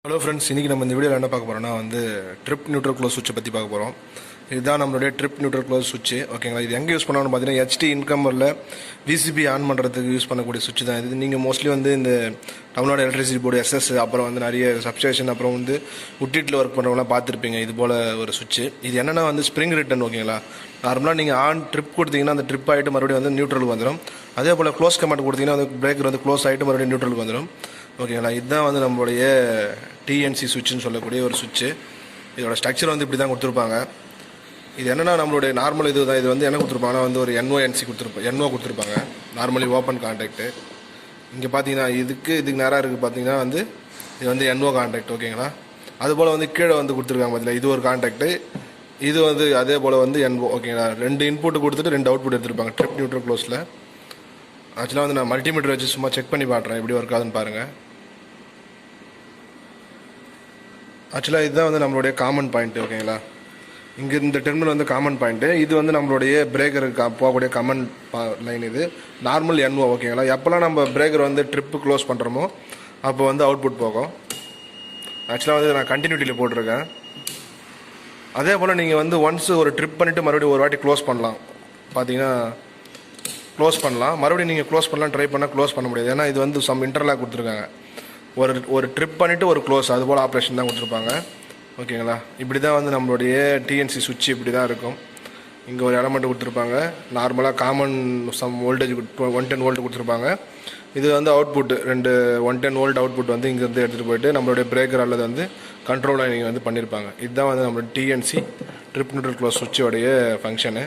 Hello friends, இன்றைக்கி நம்ம இந்த வீடியோவில் என்ன பார்க்க போகிறோம்னா ட்ரிப் நியூட்ரல் க்ளோஸ் சுவிட்சை பற்றி பார்க்க போகிறோம். இதுதான் நம்மளுடைய ட்ரிப் நியூட்ரல் க்ளோஸ் சுவிட்ச். ஓகேங்களா, இது எங்கே யூஸ் பண்ணணும்னு பார்த்தீங்கன்னா ஹெச்டி இன்கம்பரில் விசிபி ஆன் பண்ணுறதுக்கு யூஸ் பண்ணக்கூடிய சுவிட்ச் தான் இது. நீங்கள் மோஸ்ட்லி இந்த தமிழ்நாடு எலக்ட்ரிசிட்டி போர்டு எஸ்எஸ், அப்புறம் நிறைய சப்ஸ்டேஷன், அப்புறம் உட்டிட்டில் ஒர்க் பண்ணுறவங்களாம் பார்த்துருப்பீங்க இது போல் ஒரு சுவிட்ச். இது என்னென்னா ஸ்ப்ரிங் ரிட்டன். ஓகேங்களா, நார்மலாக நீங்கள் ஆன் ட்ரிப் கொடுத்தீங்கன்னா அந்த ட்ரிப் ஆகிட்டு மறுபடியும் நியூட்ரலுக்கு வந்துடும். அதே போல் க்ளோஸ் கமாண்ட் கொடுத்தீங்கன்னா பிரேக்கர் க்ளோஸ் ஆகிட்டு மறுபடியும் நியூட்ரலுக்கு வந்துடும். ஓகேங்களா, இதுதான் நம்மளுடைய டிஎன்சி சுவிட்சுன்னு சொல்லக்கூடிய ஒரு சுவிட்சு. இதோட ஸ்ட்ரக்சர் இப்படி தான் கொடுத்துருப்பாங்க. இது என்னென்னா நம்மளுடைய நார்மல் இது தான். இது என்ன கொடுத்துருப்பாங்கன்னா ஒரு என்ஓஎன்சி கொடுத்துருப்பாங்க. Normally open contact. இங்கே பார்த்தீங்கன்னா இதுக்கு நேராக இருக்குது. பார்த்தீங்கன்னா இது என்ஓ கான்டாக்ட். ஓகேங்களா, அதுபோல் கீழே கொடுத்துருக்காங்க. பார்த்தீங்களா, இது ஒரு கான்டாக்டு, இது அதே போல் என்ஓ. ஓகேங்களா, 2 இன்புட்டு கொடுத்துட்டு 2 அவுட்புட் எடுத்துருப்பாங்க ட்ரிப் நியூட்ரல் க்ளோஸில். ஆக்சுவலாக நான் மல்டிமீட்டர் வச்சு சும்மா செக் பண்ணி பார்க்குறேன் எப்படி ஒர்க் ஆகுதுன்னு பாருங்கள். ஆக்சுவலாக இதுதான் நம்மளுடைய காமன் பாயிண்ட்டு. ஓகேங்களா, இங்கே இந்த டெர்மினல் காமன் பாயிண்ட்டு. இது நம்மளுடைய பிரேக்கருக்கு போகக்கூடிய கமன் லைன். இது நார்மல் என்ஓ. ஓகேங்களா, எப்போல்லாம் நம்ம பிரேக்கர் ட்ரிப்பு க்ளோஸ் பண்ணுறோமோ அப்போ அவுட்புட் போகும். ஆக்சுவலாக நான் கண்டினியூட்டியில் போட்டிருக்கேன். அதே போல் நீங்கள் ஒன்ஸ் ஒரு ட்ரிப் பண்ணிவிட்டு மறுபடியும் ஒரு வாட்டி க்ளோஸ் பண்ணலாம். பார்த்தீங்கன்னா க்ளோஸ் பண்ணலாம். மறுபடியும் நீங்கள் க்ளோஸ் பண்ணலாம் ட்ரை பண்ணால் க்ளோஸ் பண்ண முடியாது. ஏன்னா இது சம் இன்டர்லாக் கொடுத்துருக்காங்க. ஒரு ட்ரிப் பண்ணிவிட்டு ஒரு க்ளோஸ், அதுபோல் ஆப்ரேஷன் தான் கொடுத்துருப்பாங்க. ஓகேங்களா, இப்படி தான் நம்மளுடைய டிஎன்சி சுவிட்ச் இப்படி தான் இருக்கும். இங்கே ஒரு எலமெண்ட் கொடுத்துருப்பாங்க. நார்மலாக காமன் சம் வோல்டேஜ் 110 வோல்ட் கொடுத்துருப்பாங்க. இது அவுட்புட் 110 வோல்ட் அவுட்புட் இங்கேருந்து எடுத்துகிட்டு போயிட்டு நம்மளுடைய பிரேக்கர் அல்லது கண்ட்ரோல் லைனிங் பண்ணியிருப்பாங்க. இதுதான் நம்மளோட டிஎன்சி ட்ரிப் நியூட்ரல் க்ளோஸ் சுவிட்சோடைய ஃபங்க்ஷனு.